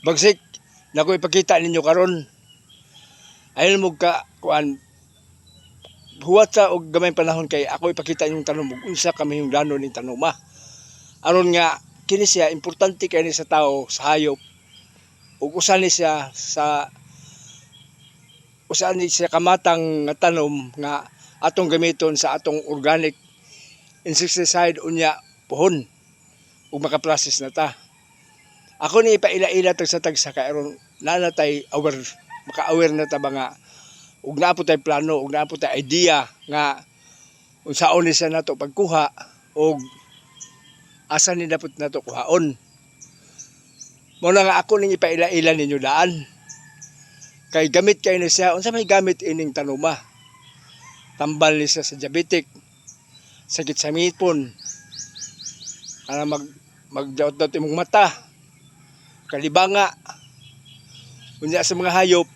Bagsik, nako ipakita ninyo karon. Ayun mo ka kuan huwat sa og gamay panahon kay ako ipakita yung tanom ug unsa kami yung danon ning tanuma. Aron nga kini siya importante kay ni sa tao sa hayop ug usa ni siya sa usa ni siya kamatang nga tanom nga atong gamiton sa atong organic insecticide unya puhon ug makaprocess na ta. Ako ni ipaila-ila tag sa tagsa kay aron nanatay aware maka-aware na ta ba nga ug naa po tay plano ug naa po tay idea nga unsaon ni siya nato pagkuha ug asa ni dapat nato kuhaon. Mao na nga ako ning ipaila-ila ninyo daan. Kay gamit kay ni siya unsa may gamit ining tanuma. Tambal ni siya sa diabetic, sakit sa ngipon, ana magdaot-daot imong mata, kalibanga. Unya sa mga hayop,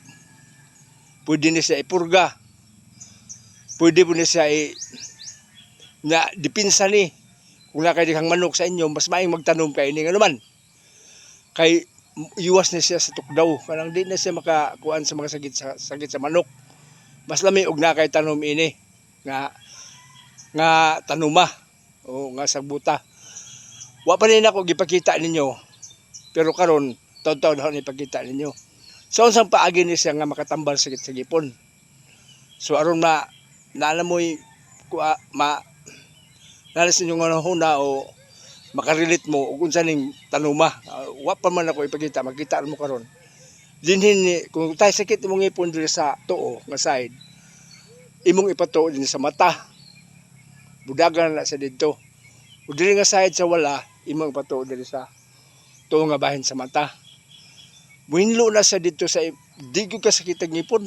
pwede ni siya ipurga. Pwede po ni siya na dipinsa ni. Kung na kayo dikang manok sa inyo, mas maing magtanom kay ini nga naman. Kay iwas na siya sa tukdaw. Kanang di na siya makakuan sa mga sakit sa manok. Mas lami og na kay tanom ini nga tanuma o nga sagbuta. Wa pa rin ako gipakita ninyo. Pero karon taon-taon na ipakita ninyo. So unsang paagi ni siya nga makatambal sakit sa gipon. So aron naalamoy nalas ninyo nga huna o makarelate mo ug unsa ning tanuma. Wa pa man ako ipakita, makita mo karon. Dinhin kung tay sakit imong ngipon diri sa tuo nga side, imong ipatuo din sa mata. Budagan na sa didto. Ug diri nga side sa wala, imong ipatuo diri sa tuo nga bahin sa mata. Buhinlo na sa dito sa di gyud ka sakit ang ngipon.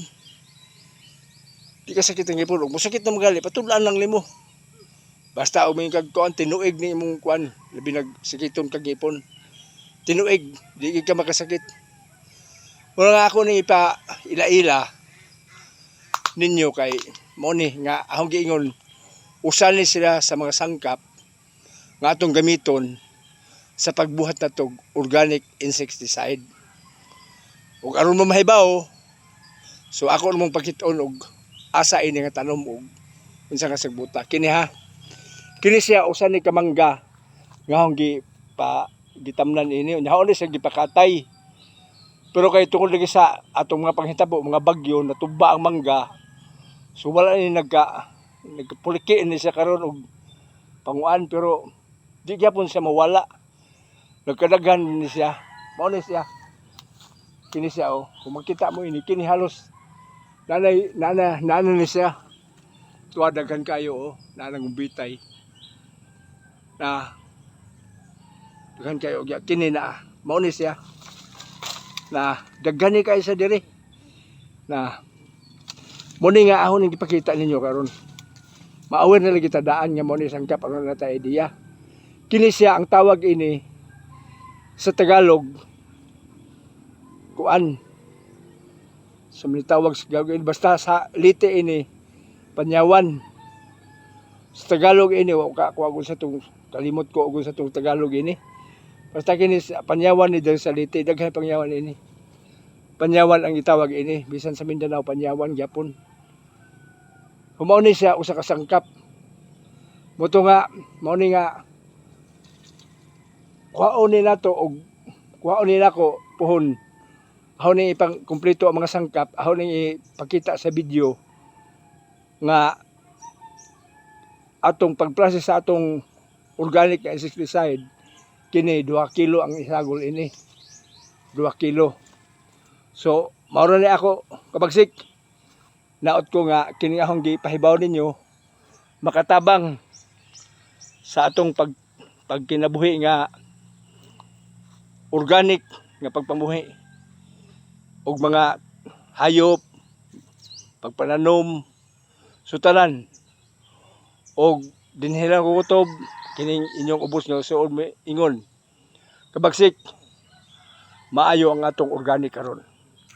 Di ka sakit ang ngipon ug mosakit na magali patulan lang nimo. Basta uming kag kuan tinuig ni imong kuan, labi nagsakiton kag ngipon. Tinuig, di ka makasakit. Wala nga ako ni ila-ila ninyo kay mo ni nga ahong giingon usa ni sila sa mga sangkap nga atong gamiton sa pagbuhat natog organic insecticide. Ug aron mo mahibaw, so ako namang pakiton og asa ini nga tanom og unsa nga sagbuta. Kini ha. Kini siya usa ni kamangga nga akong gitamnan ini. Unyaon ni siya gipakatay. Pero kay tungod lagi sa atong mga panghitabo, mga bagyo natuba ang mangga. So wala ni nagpuliki ni siya karon og panguan pero di gyapon siya mawala. Nagkadaghan ni siya. Mao ni siya. Kini siya oh. Kung makita mo ini kini halos nana ni siya. Tuwadagan kayo oh, nanang bitay. Na daghan kayo kini na mao ni siya. Na daghan ni kayo sa diri. Na muni nga ahon ning ipakita ninyo karon. Maawer na lagi ta daan nga mo ni sangkap aron na ta idea. Kini siya ang tawag ini sa Tagalog kuan. So tawag sa gagawin basta sa lite ini panyawan. Sa Tagalog ini wa ka kuha sa tong kalimot ko og sa tong Tagalog ini. Basta kini panyawan ni diri sa lite daghan panyawan ini. Panyawan ang itawag ini bisan sa Mindanao panyawan gyapon. Humaw ni siya usa ka sangkap. Moto nga mao ni nga kuhaon ni nato og kuhaon ni nako puhon. Ahon ni ipang kumpleto ang mga sangkap, ahon ni ipakita sa video nga atong pagprocess sa atong organic insecticide kini 2 kilo ang isagol ini. 2 kilo. So, mao ra ni ako kabagsik. Naot ko nga kini akong gipahibaw ninyo makatabang sa atong pagkinabuhi nga organic nga pagpamuhi og mga hayop, pagpananom, sutanan og dinhilang kutob kining inyong ubos nga suod ingon kabagsik maayo ang atong organic karon.